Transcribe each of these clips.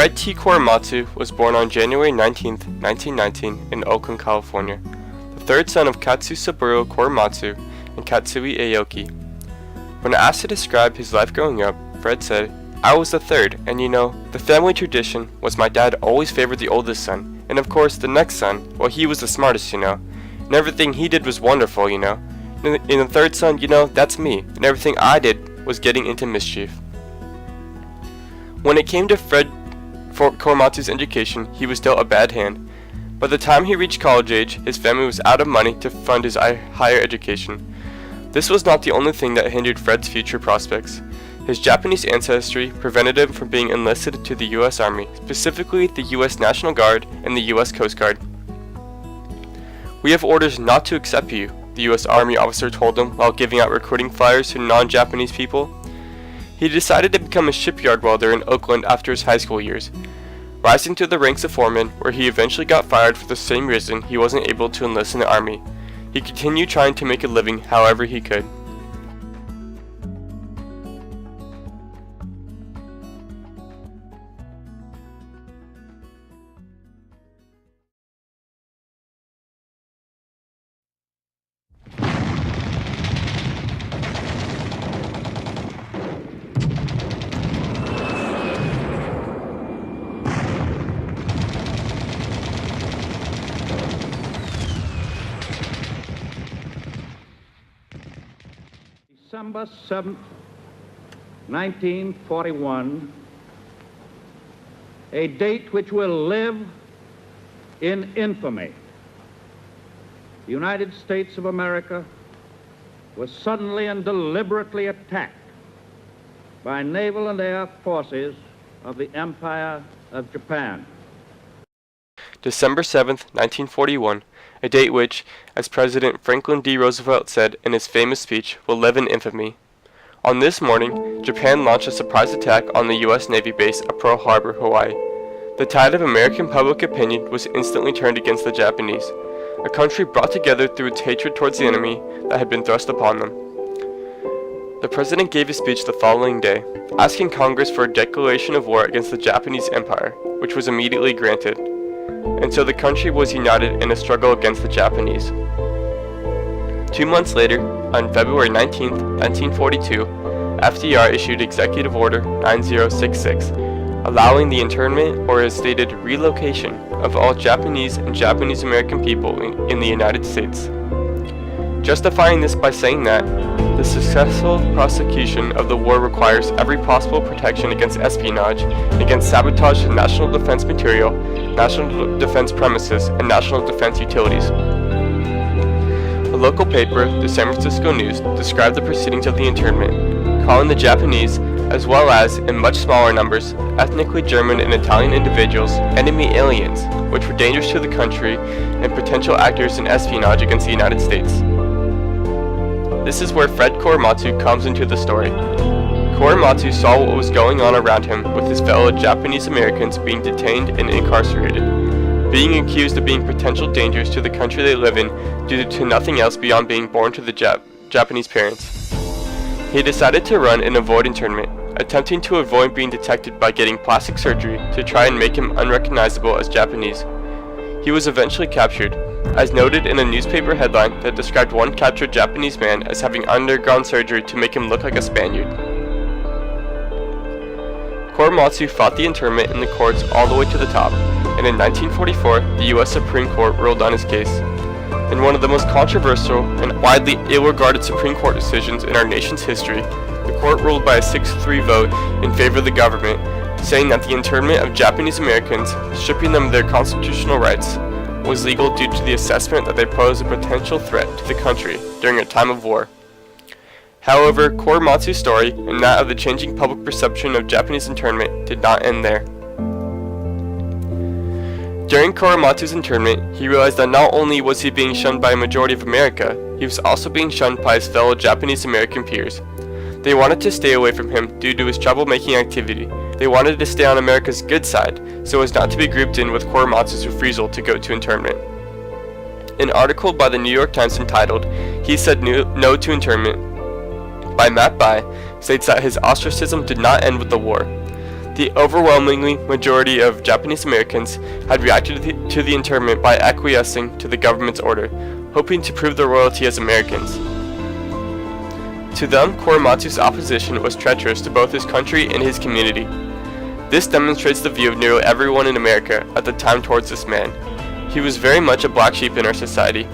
Fred T. Korematsu was born on January 19, 1919 in Oakland, California, the third son of Katsusaburo Korematsu and Katsui Aoki. When asked to describe his life growing up, Fred said, "I was the third, and the family tradition was my dad always favored the oldest son, and of course the next son, well, he was the smartest, and everything he did was wonderful, And the third son, that's me, and everything I did was getting into mischief." When it came to Fred Korematsu's education, he was dealt a bad hand. By the time he reached college age, his family was out of money to fund his higher education. This was not the only thing that hindered Fred's future prospects. His Japanese ancestry prevented him from being enlisted to the U.S. Army, specifically the U.S. National Guard and the U.S. Coast Guard. "We have orders not to accept you," the U.S. Army officer told him while giving out recruiting flyers to non-Japanese people. He decided to become a shipyard welder in Oakland after his high school years, rising to the ranks of foreman, where he eventually got fired for the same reason he wasn't able to enlist in the Army. He continued trying to make a living however he could. December 7th, 1941, a date which will live in infamy. The United States of America was suddenly and deliberately attacked by naval and air forces of the Empire of Japan. December 7th, 1941, a date which, as President Franklin D. Roosevelt said in his famous speech, will live in infamy. On this morning, Japan launched a surprise attack on the U.S. Navy base at Pearl Harbor, Hawaii. The tide of American public opinion was instantly turned against the Japanese, a country brought together through its hatred towards the enemy that had been thrust upon them. The president gave his speech the following day, asking Congress for a declaration of war against the Japanese Empire, which was immediately granted. And so the country was united in a struggle against the Japanese. 2 months later, on February 19, 1942, FDR issued Executive Order 9066, allowing the internment, or as stated, relocation, of all Japanese and Japanese American people in the United States. Justifying this by saying that the successful prosecution of the war requires every possible protection against espionage, against sabotage of national defense material, national defense premises, and national defense utilities. A local paper, the San Francisco News, described the proceedings of the internment, calling the Japanese, as well as, in much smaller numbers, ethnically German and Italian individuals, enemy aliens, which were dangerous to the country and potential actors in espionage against the United States. This is where Fred Korematsu comes into the story. Korematsu saw what was going on around him with his fellow Japanese Americans being detained and incarcerated, being accused of being potential dangers to the country they live in due to nothing else beyond being born to the Japanese parents. He decided to run and avoid internment, attempting to avoid being detected by getting plastic surgery to try and make him unrecognizable as Japanese. He was eventually captured, as noted in a newspaper headline that described one captured Japanese man as having undergone surgery to make him look like a Spaniard. Korematsu fought the internment in the courts all the way to the top, and in 1944, the U.S. Supreme Court ruled on his case. In one of the most controversial and widely ill-regarded Supreme Court decisions in our nation's history, the court ruled by a 6-3 vote in favor of the government, saying that the internment of Japanese Americans, stripping them of their constitutional rights, was legal due to the assessment that they posed a potential threat to the country during a time of war. However, Korematsu's story, and that of the changing public perception of Japanese internment, did not end there. During Korematsu's internment, he realized that not only was he being shunned by a majority of America, he was also being shunned by his fellow Japanese American peers. They wanted to stay away from him due to his troublemaking activity. They wanted to stay on America's good side, so as not to be grouped in with Korematsu's refusal to go to internment. An article by the New York Times entitled, "He Said No to Internment," by Matt Bai, states that his ostracism did not end with the war. The overwhelmingly majority of Japanese Americans had reacted to the internment by acquiescing to the government's order, hoping to prove their loyalty as Americans. To them, Korematsu's opposition was treacherous to both his country and his community. This demonstrates the view of nearly everyone in America at the time towards this man. He was very much a black sheep in our society.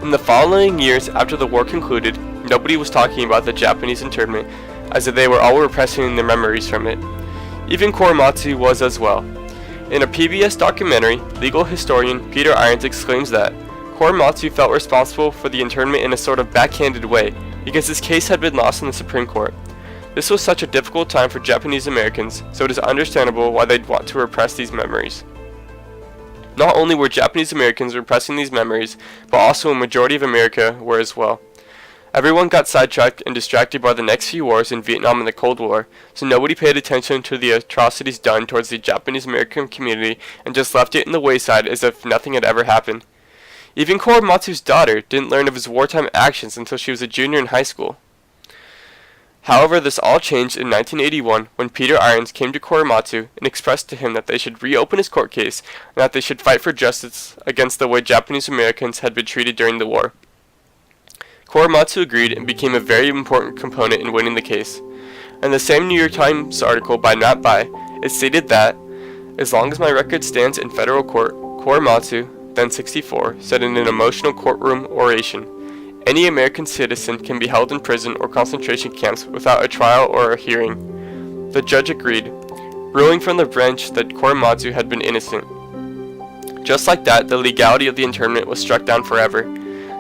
In the following years after the war concluded, nobody was talking about the Japanese internment, as if they were all repressing their memories from it. Even Korematsu was as well. In a PBS documentary, legal historian Peter Irons exclaims that Korematsu felt responsible for the internment in a sort of backhanded way, because his case had been lost in the Supreme Court. This was such a difficult time for Japanese Americans, so it is understandable why they'd want to repress these memories. Not only were Japanese Americans repressing these memories, but also a majority of America were as well. Everyone got sidetracked and distracted by the next few wars in Vietnam and the Cold War, so nobody paid attention to the atrocities done towards the Japanese American community and just left it in the wayside as if nothing had ever happened. Even Korematsu's daughter didn't learn of his wartime actions until she was a junior in high school. However, this all changed in 1981 when Peter Irons came to Korematsu and expressed to him that they should reopen his court case and that they should fight for justice against the way Japanese Americans had been treated during the war. Korematsu agreed and became a very important component in winning the case. In the same New York Times article by Matt Bai, it stated that, as long as my record stands in federal court, Korematsu, then 64, said in an emotional courtroom oration, any American citizen can be held in prison or concentration camps without a trial or a hearing. The judge agreed, ruling from the bench that Korematsu had been innocent. Just like that, the legality of the internment was struck down forever.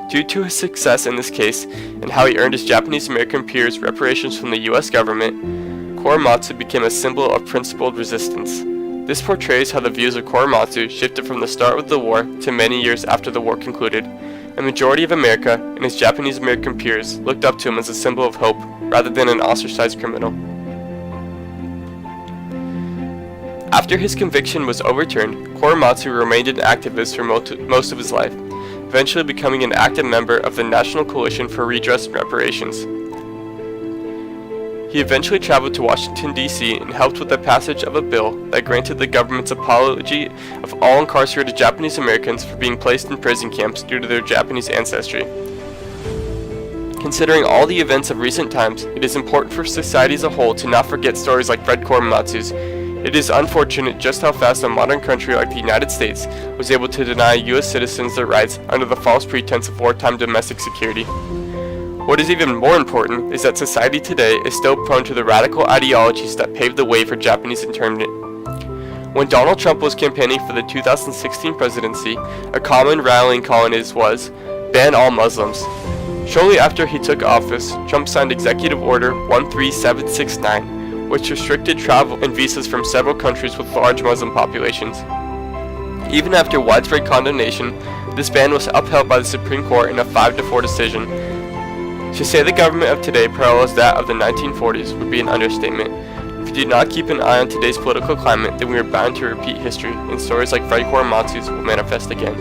Due to his success in this case and how he earned his Japanese American peers reparations from the U.S. government, Korematsu became a symbol of principled resistance. This portrays how the views of Korematsu shifted from the start of the war to many years after the war concluded. A majority of America and his Japanese American peers looked up to him as a symbol of hope rather than an ostracized criminal. After his conviction was overturned, Korematsu remained an activist for most of his life, eventually becoming an active member of the National Coalition for Redress and Reparations. He eventually traveled to Washington, D.C. and helped with the passage of a bill that granted the government's apology of all incarcerated Japanese Americans for being placed in prison camps due to their Japanese ancestry. Considering all the events of recent times, it is important for society as a whole to not forget stories like Fred Korematsu's. It is unfortunate just how fast a modern country like the United States was able to deny U.S. citizens their rights under the false pretense of wartime domestic security. What is even more important is that society today is still prone to the radical ideologies that paved the way for Japanese internment. When Donald Trump was campaigning for the 2016 presidency, a common rallying call in his was, "Ban all Muslims." Shortly after he took office, Trump signed Executive Order 13769, which restricted travel and visas from several countries with large Muslim populations. Even after widespread condemnation, this ban was upheld by the Supreme Court in a 5-4 decision. To say the government of today parallels that of the 1940s would be an understatement. If we do not keep an eye on today's political climate, then we are bound to repeat history, and stories like Fred Korematsu's will manifest again.